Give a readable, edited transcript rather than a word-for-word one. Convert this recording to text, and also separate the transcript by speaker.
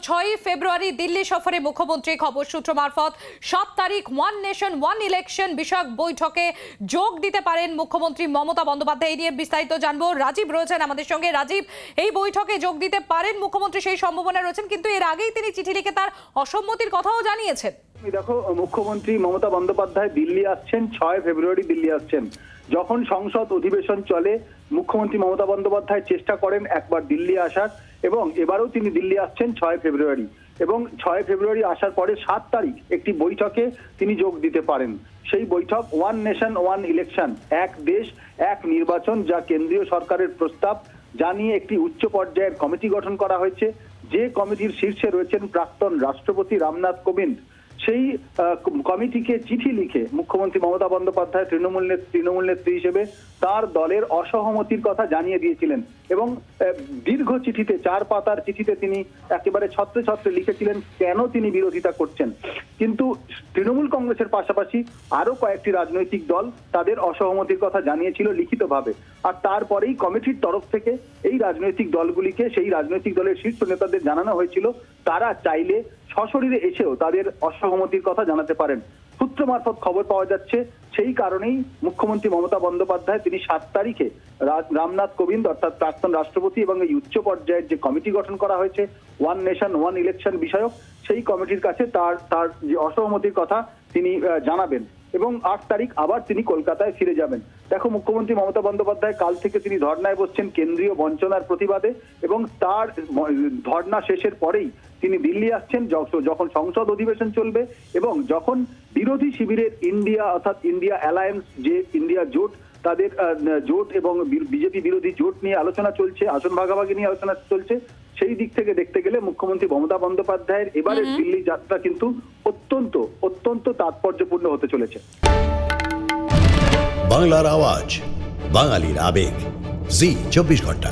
Speaker 1: 6 ফেব্রুয়ারি দিল্লি সফরে মুখ্যমন্ত্রী খবর সূত্র মারফত 7 তারিখ ওয়ান নেশন ওয়ান ইলেকশন বিষয়ক বৈঠকে যোগ দিতে পারেন মুখ্যমন্ত্রী মমতা বন্দ্যোপাধ্যায়। এই নিয়ে বিস্তারিত জানবো, রাজীব রয়েছেন আমাদের সঙ্গে। রাজীব, এই বৈঠকে যোগ দিতে পারেন মুখ্যমন্ত্রী, সেই সম্ভাবনা রয়েছেন, কিন্তু এর আগেই তিনি চিঠি লিখে তার অসম্মতির কথাও জানিয়েছেন।
Speaker 2: দেখো, মুখ্যমন্ত্রী মমতা বন্দ্যোপাধ্যায় দিল্লি আসছেন, 6 ফেব্রুয়ারি দিল্লি আসছেন। যখন সংসদ অধিবেশন চলে, মুখ্যমন্ত্রী মমতা বন্দ্যোপাধ্যায় চেষ্টা করেন একবার দিল্লি আসার, এবং এবারেও তিনি দিল্লি আসছেন 6 ফেব্রুয়ারি। এবং 6 ফেব্রুয়ারি আসার পরে 7 তারিখ একটি বৈঠকে তিনি যোগ দিতে পারেন। সেই বৈঠক ওয়ান নেশন ওয়ান ইলেকশন, এক দেশ এক নির্বাচন, যা কেন্দ্রীয় সরকারের প্রস্তাব, যা নিয়ে একটি উচ্চ পর্যায়ের কমিটি গঠন করা হয়েছে। যে কমিটির শীর্ষে রয়েছেন প্রাক্তন রাষ্ট্রপতি রামনাথ কোবিন্দ। সেই কমিটিকে চিঠি লিখে মুখ্যমন্ত্রী মমতা বন্দ্যোপাধ্যায় তৃণমূল নেত্রী হিসেবে তার দলের অসহমতির কথা জানিয়ে দিয়েছিলেন, এবং দীর্ঘ চিঠিতে, 4 পাতার চিঠিতে তিনি একেবারে ছত্রে ছত্রে লিখেছিলেন কেন তিনি বিরোধিতা করছেন। কিন্তু তৃণমূল কংগ্রেসের পাশাপাশি আরো কয়েকটি রাজনৈতিক দল তাদের অসহমতির কথা জানিয়েছিল লিখিতভাবে। আর তারপরেই কমিটির তরফ থেকে এই রাজনৈতিক দলগুলিকে, সেই রাজনৈতিক দলের শীর্ষ নেতাদের জানানো হয়েছিল তারা চাইলে সশরীরে এসেও তাদের অসহমতির কথা জানাতে পারেন। সূত্র মারফত খবর পাওয়া যাচ্ছে, সেই কারণেই মুখ্যমন্ত্রী মমতা বন্দ্যোপাধ্যায় তিনি 7 তারিখে রামনাথ কোবিন্দ অর্থাৎ প্রাক্তন রাষ্ট্রপতি এবং এই উচ্চ পর্যায়ের যে কমিটি গঠন করা হয়েছে ওয়ান নেশন ওয়ান ইলেকশন বিষয়ক, সেই কমিটির কাছে তার যে অসহমতির কথা তিনি জানাবেন, এবং 8 তারিখ আবার তিনি কলকাতায় ফিরে যাবেন। দেখো, মুখ্যমন্ত্রী মমতা বন্দ্যোপাধ্যায় কাল থেকে তিনি ধর্নায় বসছেন কেন্দ্রীয় বঞ্চনার প্রতিবাদে, এবং তার ধর্না শেষের পরেই তিনি দিল্লি আসছেন যখন সংসদ অধিবেশন চলবে, এবং যখন বিরোধী শিবিরের ইন্ডিয়া অর্থাৎ ইন্ডিয়া অ্যালায়েন্স, যে ইন্ডিয়া জোট, তাদের জোট এবং বিজেপি বিরোধী জোট নিয়ে আলোচনা চলছে, আসন ভাগাভাগি নিয়ে আলোচনা চলছে। সেই দিক থেকে দেখতে গেলে মুখ্যমন্ত্রী মমতা বন্দ্যোপাধ্যায়ের এবারের দিল্লি যাত্রা কিন্তু অত্যন্ত তাৎপর্যপূর্ণ হতে চলেছে।
Speaker 3: বাংলার আওয়াজ, বাঙালির আবেগ, জি 24 ঘন্টা।